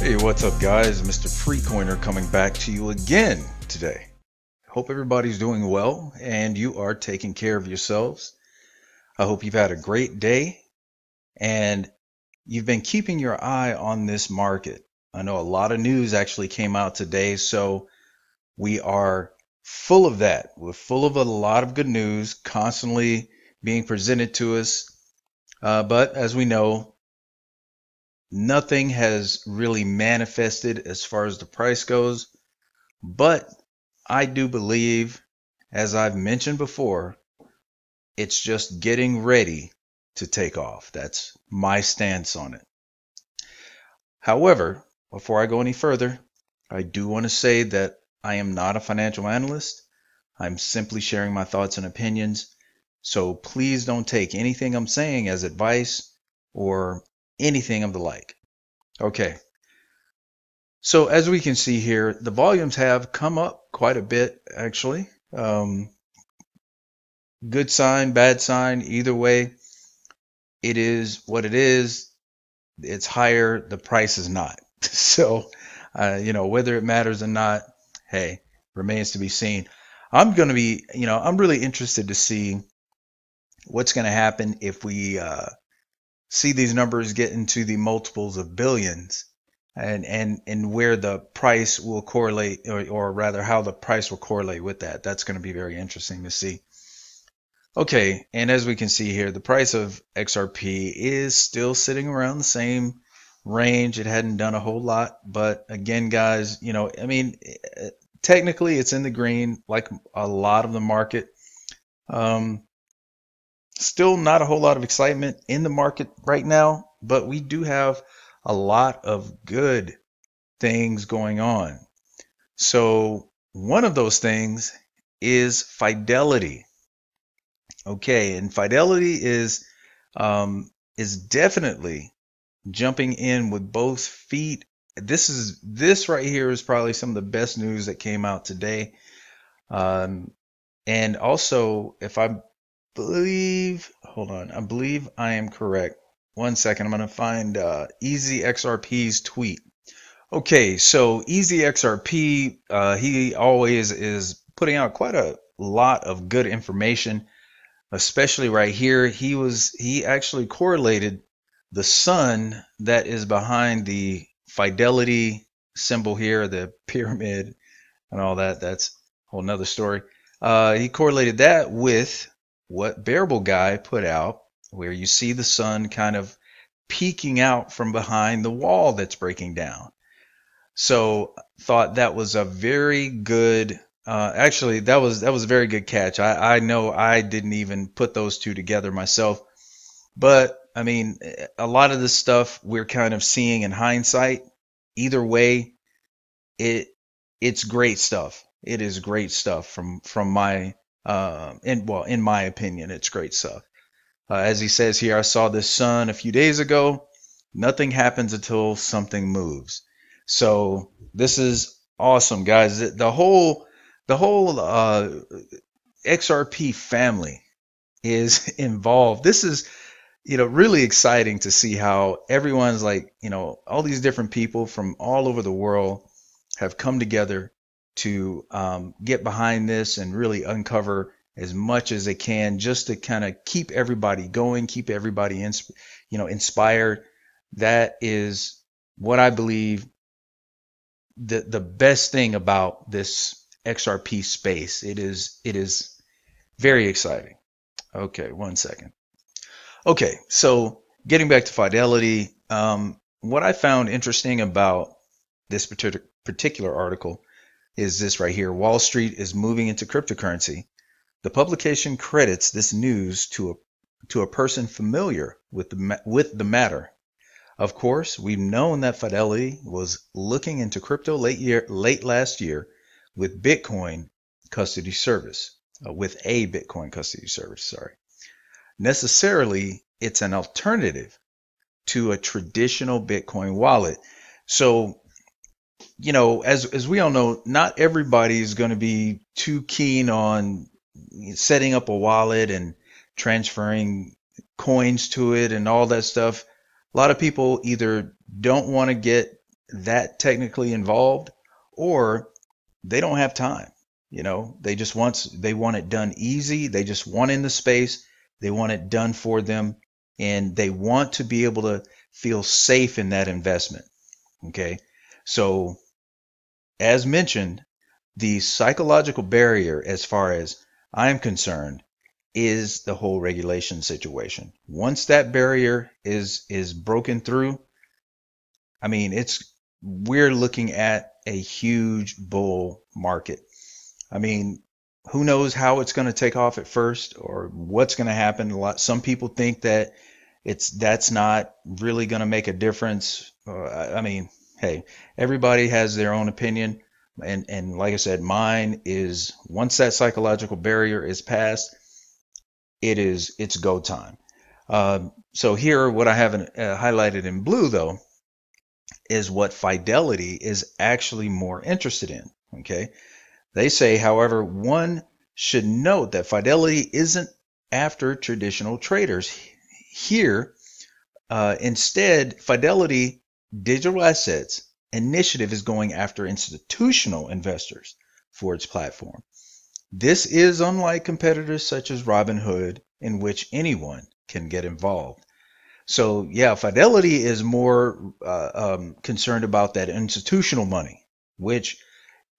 Hey, what's up, guys? Mr. Freecoiner coming back to you again today. Hope everybody's doing well and you are taking care of yourselves. I hope you've had a great day and you've been keeping your eye on this market. I know a lot of news actually came out today, so we are full of that. We're full of a lot of good news constantly being presented to us. But as we know, nothing has really manifested as far as the price goes. But I do believe, as I've mentioned before, it's just getting ready to take off. That's my stance on it. However, before I go any further, I do want to say that I am not a financial analyst. I'm simply sharing my thoughts and opinions. So please don't take anything I'm saying as advice or anything of the like. Okay. So as we can see here, the volumes have come up quite a bit, actually. Good sign, bad sign, either way, it is what it is. It's higher, the price is not. So, whether it matters or not, hey, remains to be seen. I'm going to be, I'm really interested to see what's going to happen if we see these numbers get into the multiples of billions and where the price will correlate, or rather how the price will correlate with that. That's going to be very interesting to see. Okay, and as we can see here, the price of XRP is still sitting around the same range. It hadn't done a whole lot, but again, guys, technically it's in the green like a lot of the market. Still not a whole lot of excitement in the market right now, but we do have a lot of good things going on. So one of those things is Fidelity. Okay, and Fidelity is definitely jumping in with both feet. This right here is probably some of the best news that came out today. And also, if I believe, hold on, I believe I am correct. One second, I'm going to find Easy XRP's tweet. Okay, so Easy XRP, he always is putting out quite a lot of good information. Especially right here, he actually correlated the sun that is behind the Fidelity symbol here, the pyramid and all that. That's a whole nother story. He correlated that with what Bearable Guy put out, where you see the sun kind of peeking out from behind the wall that's breaking down. So thought that was a very good. Actually, that was a very good catch. I know I didn't even put those two together myself, but I mean, a lot of this stuff we're kind of seeing in hindsight. Either way, it's great stuff. It is great stuff from my in my opinion, it's great stuff. As he says here, I saw this sun a few days ago. Nothing happens until something moves. So this is awesome, guys. The whole XRP family is involved. This is, really exciting to see how everyone's like, all these different people from all over the world have come together to get behind this and really uncover as much as they can just to kind of keep everybody going, keep everybody inspired. That is what I believe the best thing about this XRP space. It is very exciting. Okay, one second. Okay, so getting back to Fidelity, what I found interesting about this particular article is this right here. Wall Street is moving into cryptocurrency. The publication credits this news to a person familiar with the matter. Of course, we've known that Fidelity was looking into crypto late last year with Bitcoin custody service, with a Bitcoin custody service, sorry. Necessarily, it's an alternative to a traditional Bitcoin wallet. So, as we all know, not everybody is going to be too keen on setting up a wallet and transferring coins to it and all that stuff. A lot of people either don't want to get that technically involved, or they don't have time. They want it done easy. They just want in the space. They want it done for them, and they want to be able to feel safe in that investment. Okay. So as mentioned, the psychological barrier, as far as I'm concerned, is the whole regulation situation. Once that barrier is broken through, I mean, we're looking at a huge bull market. I mean, who knows how it's going to take off at first or what's going to happen. Some people think that that's not really going to make a difference. I mean, hey, everybody has their own opinion, and like I said, mine is once that psychological barrier is passed, it's go time. So here, what I haven't highlighted in blue though is what Fidelity is actually more interested in. Okay. They say, however, one should note that Fidelity isn't after traditional traders. Here, instead, Fidelity Digital Assets initiative is going after institutional investors for its platform. This is unlike competitors such as Robinhood, in which anyone can get involved. So yeah, Fidelity is more concerned about that institutional money, which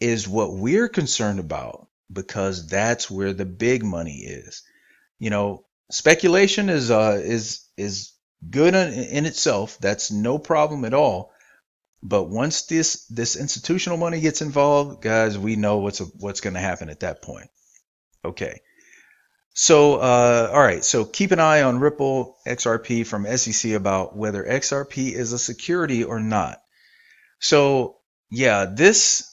is what we're concerned about because that's where the big money is. Speculation is good in itself. That's no problem at all. But once this institutional money gets involved, guys, we know what's going to happen at that point. Okay. So, all right. So keep an eye on Ripple XRP from SEC about whether XRP is a security or not. So yeah, this,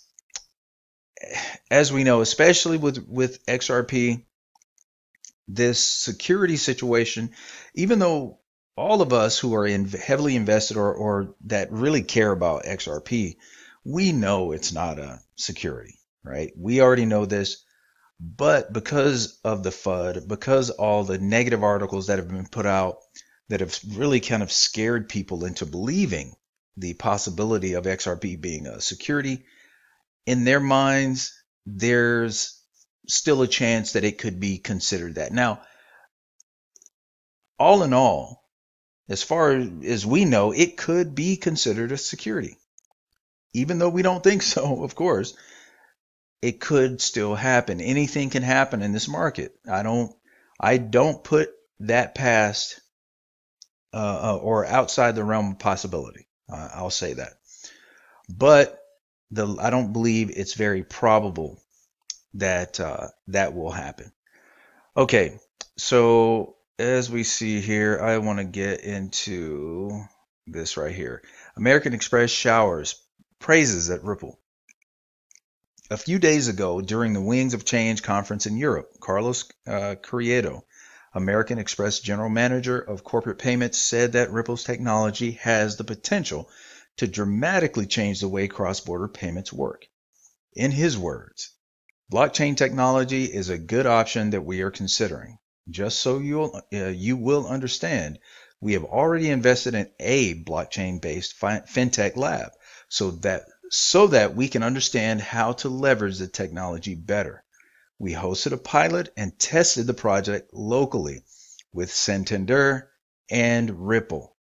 as we know, especially with XRP, this security situation, even though all of us who are heavily invested or that really care about XRP, we know it's not a security, right? We already know this, but because of the FUD, because all the negative articles that have been put out that have really kind of scared people into believing the possibility of XRP being a security, in their minds, there's still a chance that it could be considered that. Now, all in all, as far as we know, it could be considered a security. Even though we don't think so, of course, it could still happen. Anything can happen in this market. I don't put that past or outside the realm of possibility. I'll say that. But I don't believe it's very probable that that will happen. Okay, so as we see here, I want to get into this right here. American Express showers praises at Ripple. A few days ago, during the Wings of Change conference in Europe, Carlos Carriedo, American Express general manager of corporate payments, said that Ripple's technology has the potential to dramatically change the way cross-border payments work. In his words, blockchain technology is a good option that we are considering. Just so you will understand, we have already invested in a blockchain-based fintech lab so that we can understand how to leverage the technology better. We hosted a pilot and tested the project locally with Santander and Ripple.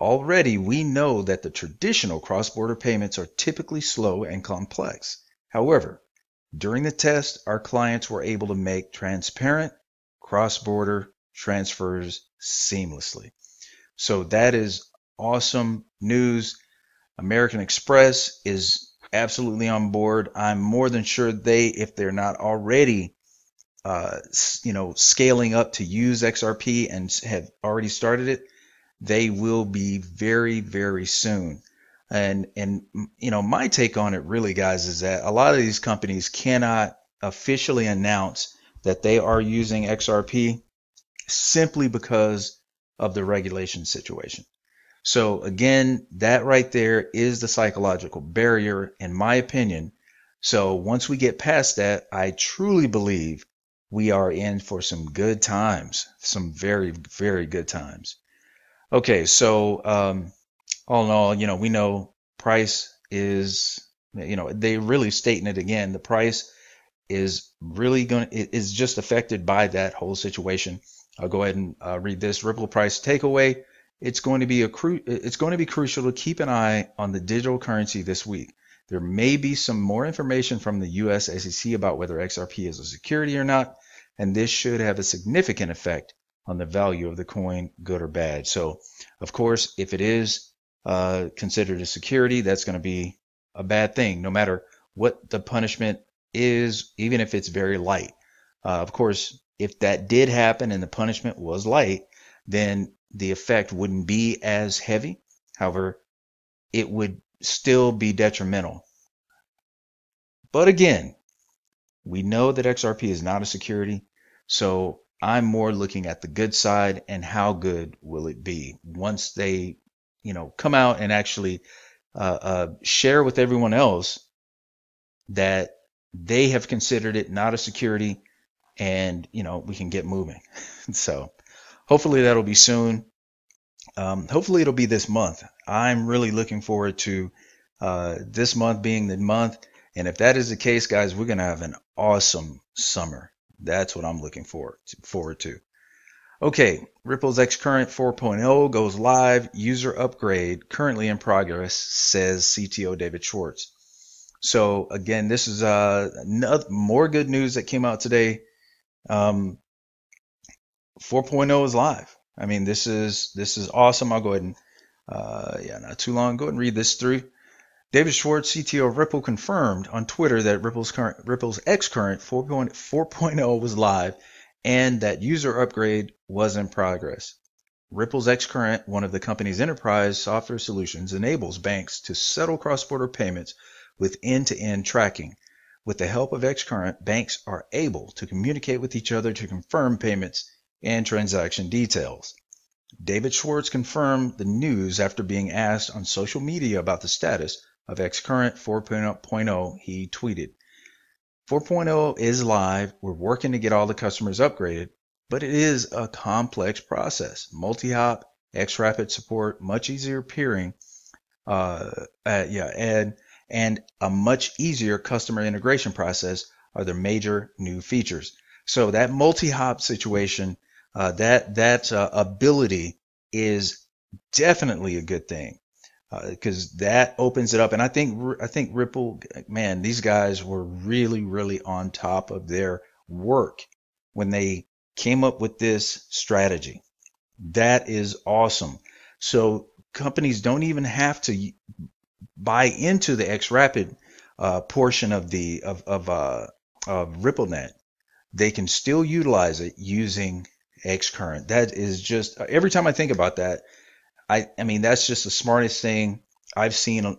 Already, we know that the traditional cross-border payments are typically slow and complex. However, during the test, our clients were able to make transparent cross-border transfers seamlessly. So that is awesome news. American Express is absolutely on board. I'm more than sure if they're not already, scaling up to use XRP and have already started it, they will be very, very soon. And my take on it really, guys, is that a lot of these companies cannot officially announce that they are using XRP simply because of the regulation situation. So again, that right there is the psychological barrier, in my opinion. So once we get past that, I truly believe we are in for some good times, some very, very good times. Okay, so all in all, we know price is, they really stating it again. The price is really is just affected by that whole situation. I'll go ahead and read this. Ripple price takeaway. It's going to be crucial to keep an eye on the digital currency this week. There may be some more information from the US SEC about whether XRP is a security or not, and this should have a significant effect on the value of the coin, good or bad. So, of course, if it is considered a security, that's going to be a bad thing, no matter what the punishment is, even if it's very light. Of course, if that did happen and the punishment was light, then the effect wouldn't be as heavy. However, it would still be detrimental. But again, we know that XRP is not a security, so I'm more looking at the good side and how good will it be once they, come out and actually share with everyone else that they have considered it not a security, and we can get moving. So hopefully that'll be soon. Hopefully it'll be this month. I'm really looking forward to this month being the month. And if that is the case, guys, we're going to have an awesome summer. That's what I'm looking forward to. Okay, Ripple's XCurrent 4.0 goes live. User upgrade currently in progress, says CTO David Schwartz. So again, this is more good news that came out today. 4.0 is live. I mean, this is awesome. I'll go ahead and not too long. Go ahead and read this through. David Schwartz, CTO of Ripple, confirmed on Twitter that Ripple's XCurrent 4.0 was live and that user upgrade was in progress. Ripple's XCurrent, one of the company's enterprise software solutions, enables banks to settle cross-border payments with end-to-end tracking. With the help of XCurrent, banks are able to communicate with each other to confirm payments and transaction details. David Schwartz confirmed the news after being asked on social media about the status of XCurrent 4.0. He tweeted, 4.0 is live. We're working to get all the customers upgraded, but it is a complex process. Multi-hop, XRapid support, much easier peering, and a much easier customer integration process are the major new features. So that multi-hop situation, that ability is definitely a good thing, because that opens it up. And I think Ripple, man, these guys were really, really on top of their work when they came up with this strategy. That is awesome. So companies don't even have to buy into the XRapid portion of RippleNet. They can still utilize it using XCurrent. That is just, every time I think about that, I mean, that's just the smartest thing I've seen,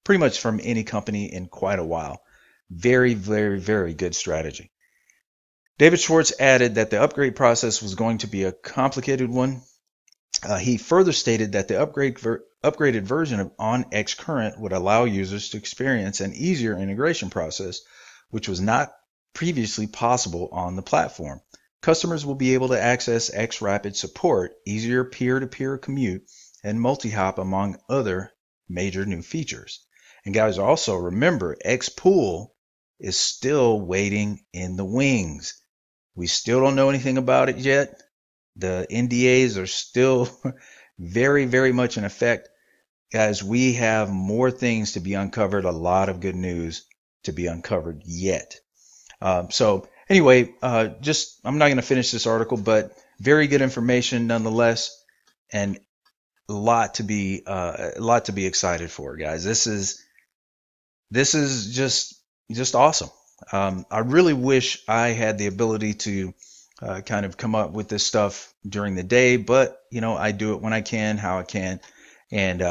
pretty much from any company in quite a while. Very, very, very good strategy. David Schwartz added that the upgrade process was going to be a complicated one. He further stated that the upgraded version of on XCurrent would allow users to experience an easier integration process, which was not previously possible on the platform. Customers will be able to access XRapid support, easier peer-to-peer commute, and multi-hop, among other major new features. And guys, also remember, XPool is still waiting in the wings. We still don't know anything about it yet. The NDAs are still very, very much in effect. Guys, we have more things to be uncovered, a lot of good news to be uncovered yet. So anyway, I'm not going to finish this article, but very good information nonetheless, and a lot to be excited for, guys. This is just awesome. I really wish I had the ability to kind of come up with this stuff during the day, but I do it when I can, how I can, and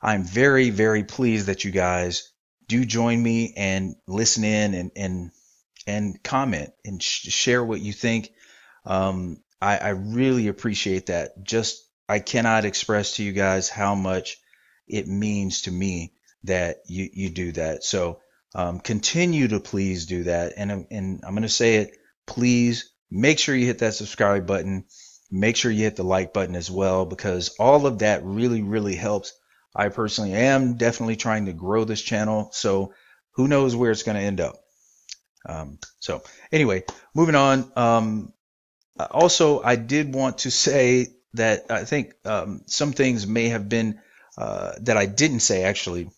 I'm very, very pleased that you guys do join me and listen in and comment and share what you think. I really appreciate that. I cannot express to you guys how much it means to me that you do that. So continue to please do that. And I'm going to say it, please make sure you hit that subscribe button. Make sure you hit the like button as well, because all of that really, really helps I personally am definitely trying to grow this channel, so who knows where it's going to end up. So anyway, moving on. Also, I did want to say that I think some things may have been that I didn't say actually.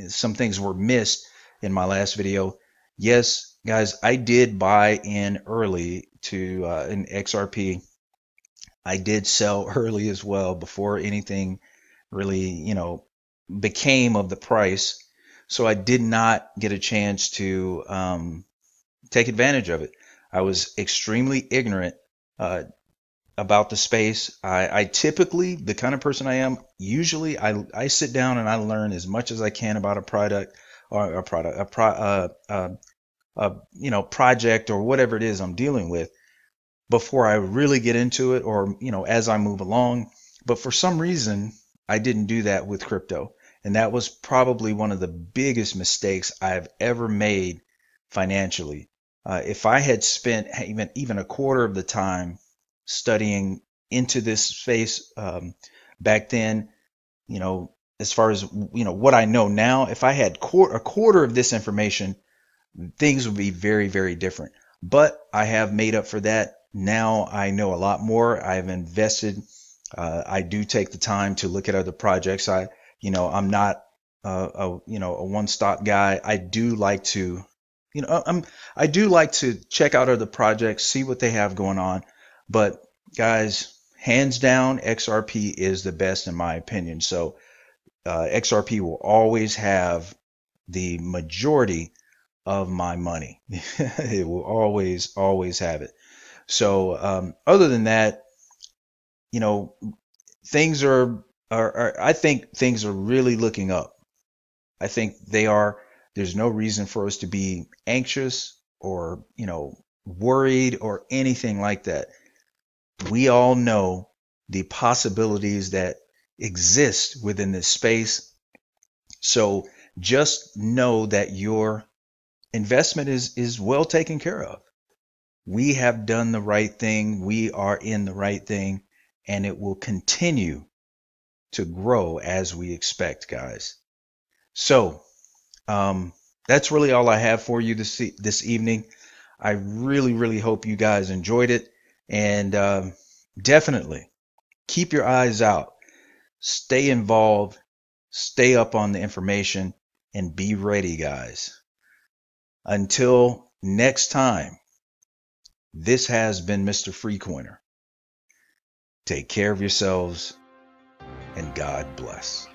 Some things were missed in my last video. Yes, guys, I did buy in early to in XRP. I did sell early as well before anything really, became of the price. So I did not get a chance to take advantage of it. I was extremely ignorant about the space. I typically, the kind of person I am, usually I sit down and I learn as much as I can about a product or project or whatever it is I'm dealing with before I really get into it, or as I move along. But for some reason, I didn't do that with crypto, and that was probably one of the biggest mistakes I've ever made financially. If I had spent even a quarter of the time studying into this space back then, as far as what I know now, if I had a quarter of this information, things would be very, very different. But I have made up for that. Now I know a lot more. I've invested. I do take the time to look at other projects. I'm not a one-stop guy. I do like to, I do like to check out other projects, see what they have going on. But guys, hands down, XRP is the best in my opinion. So XRP will always have the majority of my money. It will always have it. So other than that, things are I think things are really looking up. I think they are. There's no reason for us to be anxious or worried or anything like that. We all know the possibilities that exist within this space. So just know that your investment is well taken care of. We have done the right thing. We are in the right thing, and it will continue to grow as we expect, guys. So that's really all I have for you this evening. I really, really hope you guys enjoyed it, and definitely keep your eyes out. Stay involved. Stay up on the information, and be ready, guys. Until next time, this has been Mr. Freecoiner. Take care of yourselves, and God bless.